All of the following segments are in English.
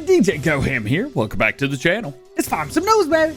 DjGoHam here. Welcome back to the channel. It's Farm Some News, baby.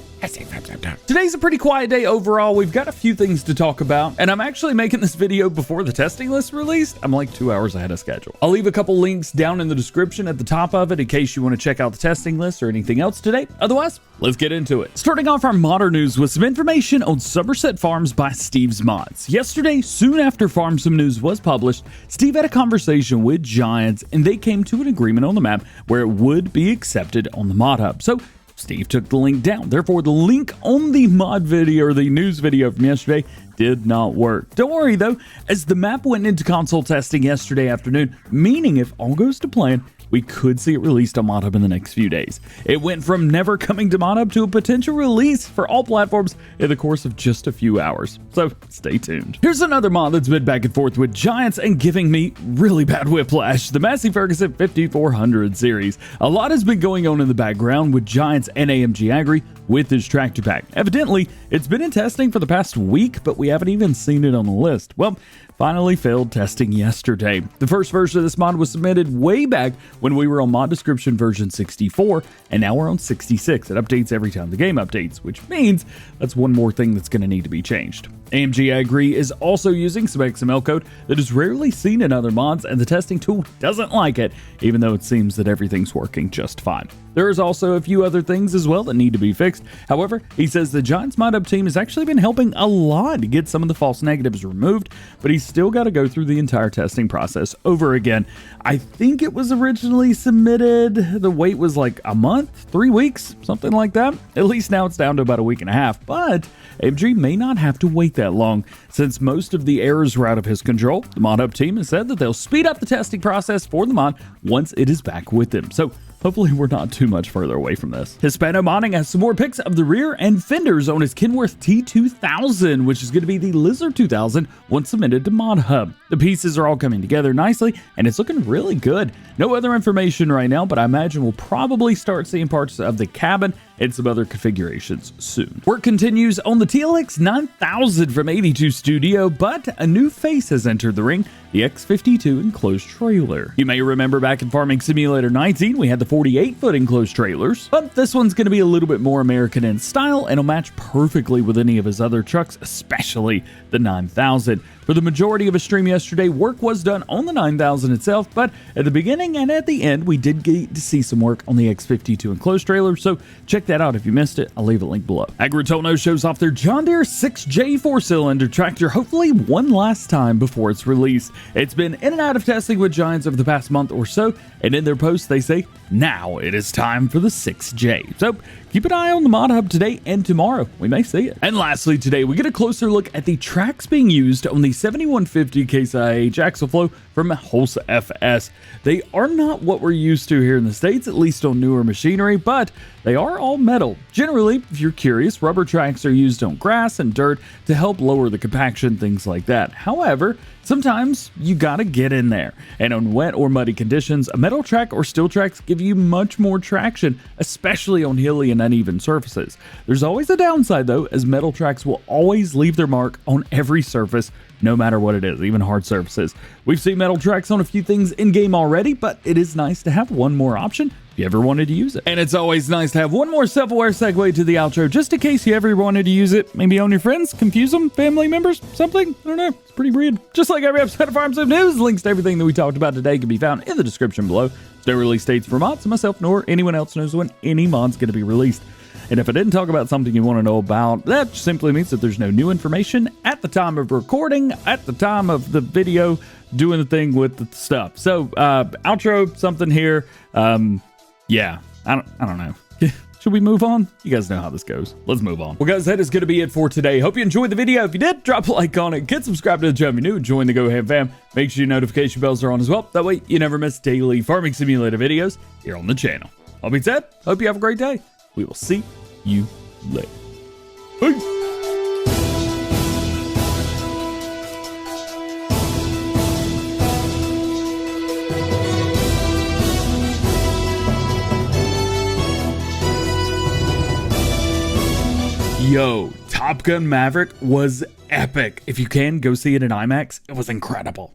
Today's a pretty quiet day overall. We've got a few things to talk about, and I'm actually making this video before the testing list released. I'm like 2 hours ahead of schedule. I'll leave a couple links down in the description at the top of it in case you want to check out the testing list or anything else today. Otherwise, let's get into it. Starting off our modern news with some information on Somerset Farms by Steve's Mods. Yesterday, soon after Farm Some News was published, Steve had a conversation with Giants, and they came to an agreement on the map where it would be accepted on the mod hub. So Steve took the link down. Therefore, the link on the mod video or the news video from yesterday did not work. Don't worry though, as the map went into console testing yesterday afternoon, meaning if all goes to plan, we could see it released on ModHub in the next few days. It went from never coming to ModHub to a potential release for all platforms in the course of just a few hours. So stay tuned. Here's another mod that's been back and forth with Giants and giving me really bad whiplash. The Massey 5400 series. A lot has been going on in the background with Giants and AMG Agri with this tractor pack. Evidently, it's been in testing for the past week, but we haven't even seen it on the list. Well, finally failed testing yesterday. The first version of this mod was submitted way back when we were on mod description version 64, and now we're on 66. It updates every time the game updates, which means that's one more thing that's going to need to be changed. AMG Agri is also using some XML code that is rarely seen in other mods, and the testing tool doesn't like it, even though it seems that everything's working just fine. There is also a few other things as well that need to be fixed. However, he says the Giants ModHub team has actually been helping a lot to get some of the false negatives removed, but he's still got to go through the entire testing process over again. I think it was originally submitted, the wait was like a month, 3 weeks, something like that. At least now it's down to about a week and a half, but AMG may not have to wait that long. Since most of the errors were out of his control, the ModHub team has said that they'll speed up the testing process for the mod once it is back with them. So hopefully we're not too much further away from this. Hispano Modding has some more pics of the rear and fenders on his Kenworth T2000, which is going to be the Lizard 2000 once submitted to ModHub. The pieces are all coming together nicely, and it's looking really good. No other information right now, but I imagine we'll probably start seeing parts of the cabin and some other configurations soon. Work continues on the TLX 9000 from 82 Studio, but a new face has entered the ring, the X52 enclosed trailer. You may remember back in Farming Simulator 19, we had the 48-foot enclosed trailers, but this one's going to be a little bit more American in style and will match perfectly with any of his other trucks, especially the 9000. For the majority of a stream yesterday, work was done on the 9000 itself, but at the beginning and at the end, we did get to see some work on the X52 enclosed trailer, so check that out if you missed it. I'll leave a link below. Agritono shows off their John Deere 6J 4-cylinder tractor, hopefully one last time before its release. It's been in and out of testing with Giants over the past month or so, and in their post they say, now it is time for the 6J. So keep an eye on the mod hub today and tomorrow. We may see it. And lastly, today we get a closer look at the tracks being used on the 7150 Case IH axle flow from Hulse FS. They are not what we're used to here in the States, at least on newer machinery, but they are all metal. Generally, if you're curious, rubber tracks are used on grass and dirt to help lower the compaction, things like that. However, sometimes you gotta get in there, and on wet or muddy conditions, a metal track or steel tracks give you much more traction, especially on hilly and uneven surfaces. There's always a downside though, as metal tracks will always leave their mark on every surface, no matter what it is, even hard surfaces. We've seen metal tracks on a few things in-game already, but it is nice to have one more option if you ever wanted to use it. And it's always nice to have one more self-aware segue to the outro, just in case you ever wanted to use it, maybe on your friends, confuse them, family members, something, I don't know, it's pretty weird. Just like every episode of Farm Some News, links to everything that we talked about today can be found in the description below. No release dates for mods, and myself nor anyone else knows when any mod's going to be released. And if I didn't talk about something you want to know about, that simply means that there's no new information at the time of recording, at the time of the video, doing the thing with the stuff. So, outro, something here. Yeah, I don't know. Should we move on? You guys know how this goes. Let's move on. Well, guys, that is going to be it for today. Hope you enjoyed the video. If you did, drop a like on it. Get subscribed to the channel if you're new. Join the DjGoHam fam. Make sure your notification bells are on as well. That way, you never miss daily Farming Simulator videos here on the channel. All being said, hope you have a great day. We will see you later. Peace. Yo, Top Gun Maverick was epic. If you can, go see it in IMAX. It was incredible.